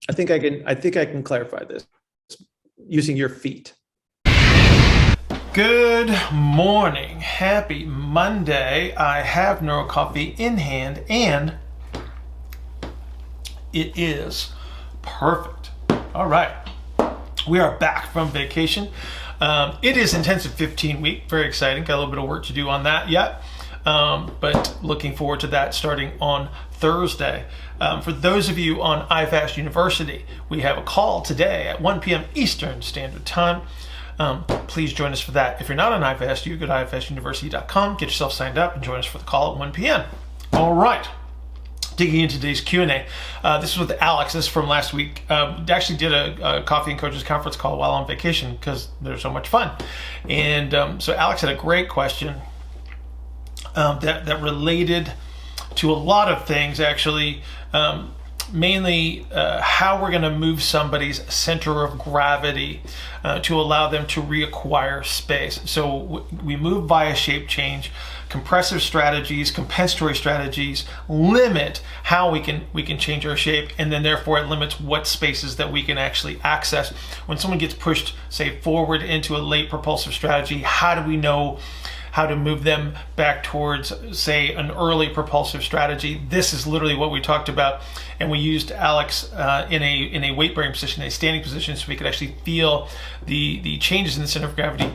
I think I can clarify this using your feet. Good morning. Happy Monday. I have Neuro Coffee in hand and it is perfect. All right. We are back from vacation. It is intensive 15 week. Very exciting. Got a little bit of work to do on that yet. But looking forward to that starting on Thursday. For those of you on iFast University, we have a call today at 1 p.m. Eastern Standard Time. Please join us for that. If you're not on iFast, you go to ifastuniversity.com, get yourself signed up, and join us for the call at 1 p.m. All right. Digging into today's Q&A. This is with Alex. This is from last week. Actually did a Coffee and Coaches conference call while on vacation because they're so much fun. And so Alex had a great question that related to a lot of things, actually. Mainly how we're going to move somebody's center of gravity to allow them to reacquire space. So we move via shape change. Compressive strategies, compensatory strategies limit how we can change our shape, and then therefore it limits what spaces that we can actually access. When someone gets pushed, say, forward into a late propulsive strategy, how do we know how to move them back towards, say, an early propulsive strategy? This is literally what we talked about, and we used Alex in a weight bearing position, a standing position, so we could actually feel the changes in the center of gravity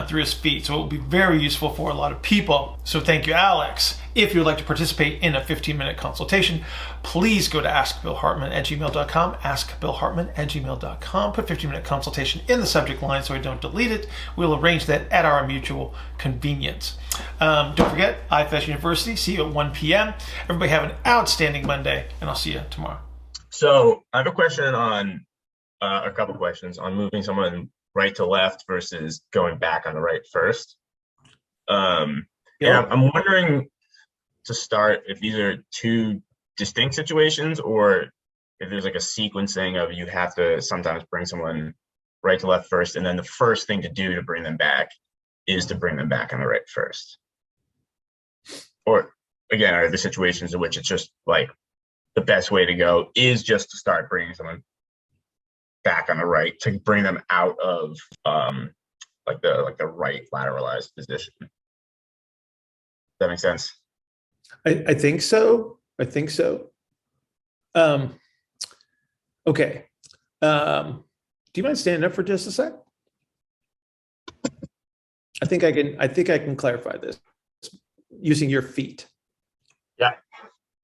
through his feet. So it will be very useful for a lot of people. So thank you, Alex. If you would like to participate in a 15-minute consultation, please go to askbillhartman@gmail.com, askbillhartman@gmail.com. Put 15-minute consultation in the subject line so I don't delete it. We'll arrange that at our mutual convenience. Don't forget, iFest University, see you at 1 p.m. Everybody have an outstanding Monday, and I'll see you tomorrow. So I have a question on, a couple questions on moving someone right to left versus going back on the right first. And I'm wondering, to start, if these are two distinct situations or if there's like a sequencing of you have to sometimes bring someone right to left first, and then the first thing to do to bring them back is to bring them back on the right first. Or again, are there situations in which it's just like the best way to go is just to start bringing someone back on the right to bring them out of like the right lateralized position? Does that make sense? I think so. I think so. Okay. Do you mind standing up for just a sec? I think I can clarify this using your feet. Yeah.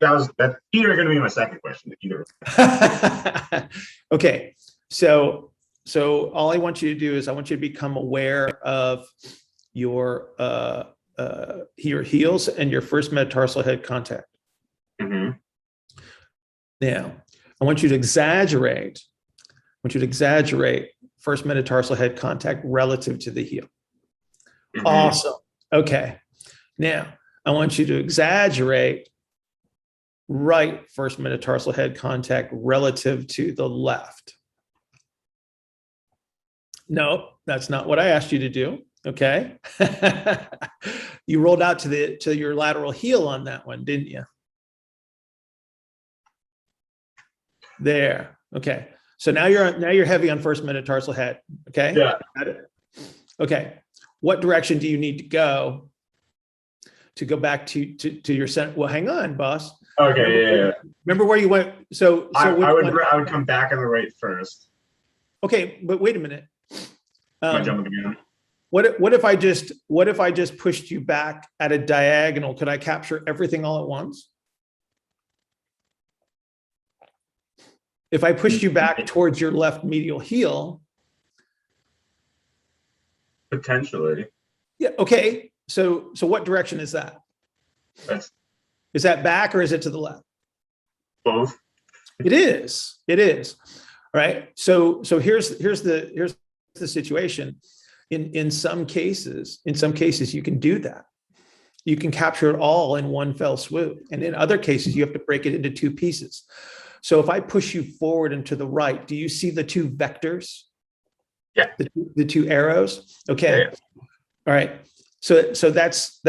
That's either going to be my second question. Either. Okay. So all I want you to do is I want you to become aware of your heels and your first metatarsal head contact. Mm-hmm. Now, I want you to exaggerate. First metatarsal head contact relative to the heel. Mm-hmm. Awesome. Okay. Now, I want you to exaggerate right first metatarsal head contact relative to the left. No, that's not what I asked you to do. Okay. You rolled out to your lateral heel on that one, didn't you? There. Okay. So now you're heavy on first metatarsal head. Okay. Yeah. Okay. What direction do you need to go back to your center? Well, hang on, boss. Okay. Yeah. Remember where you went? So I would come back on the right first. Okay, but wait a minute. Am I jumping again? What if I just pushed you back at a diagonal? Could I capture everything all at once? If I pushed you back towards your left medial heel. Potentially. Yeah. Okay. So what direction is that? Is that back or is it to the left? Both. It is. It is. All right. So here's the situation. In some cases you can do that. You can capture it all in one fell swoop. And in other cases, you have to break it into two pieces. So if I push you forward and to the right, do you see the two vectors? Yeah. The two arrows? Okay. Yeah. All right. So that's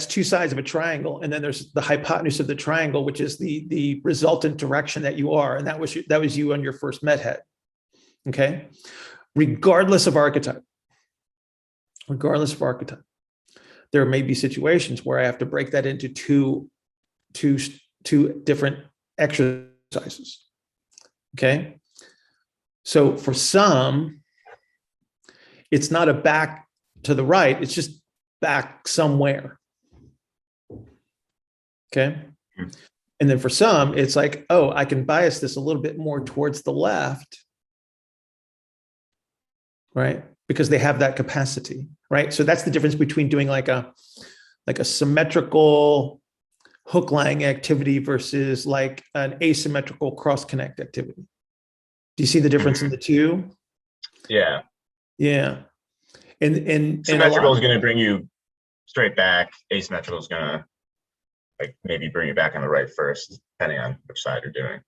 two sides of a triangle, and then there's the hypotenuse of the triangle, which is the resultant direction that you are, and that was you on your first med head. Okay, regardless of archetype, there may be situations where I have to break that into two different exercises. Okay, so for some, it's not a back to the right; it's just back somewhere. Okay. And then for some, it's like, oh, I can bias this a little bit more towards the left, right? Because they have that capacity, right? So that's the difference between doing like a symmetrical hook lying activity versus like an asymmetrical cross connect activity. Do you see the difference in the two? Yeah. Yeah. And symmetrical is going to bring you straight back. Asymmetrical is going to like maybe bring you back on the right first, depending on which side you're doing.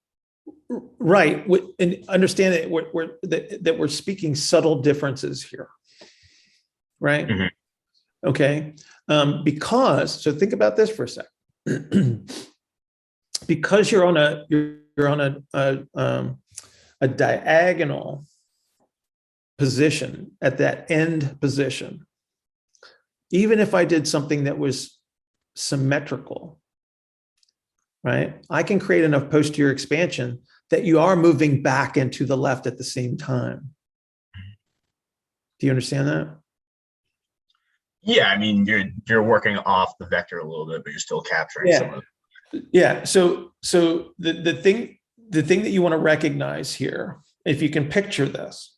Right. And understand that we're speaking subtle differences here. Right. Mm-hmm. Okay. So think about this for a second. Because you're on a diagonal position at that end position, even if I did something that was symmetrical, right? I can create enough posterior expansion that you are moving back into the left at the same time. Do you understand that? Yeah, I mean, you're working off the vector a little bit, but you're still capturing some of it. Yeah. So the thing that you want to recognize here, if you can picture this.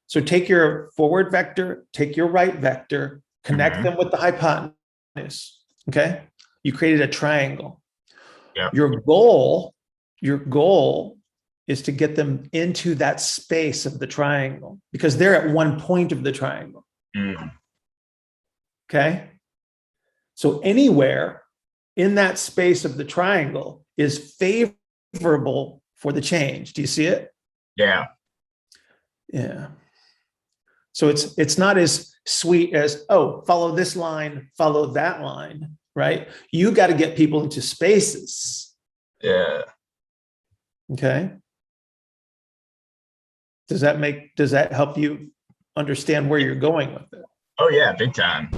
So take your forward vector, take your right vector, connect them with the hypotenuse. Okay. You created a triangle. Yeah. Your goal is to get them into that space of the triangle because they're at one point of the triangle. Mm. Okay. So anywhere in that space of the triangle is favorable for the change. Do you see it? Yeah. Yeah. So it's not as sweet as, oh, follow this line, follow that line, right? You got to get people into spaces. Yeah. Okay. Does that help you understand where you're going with it? Oh yeah, big time.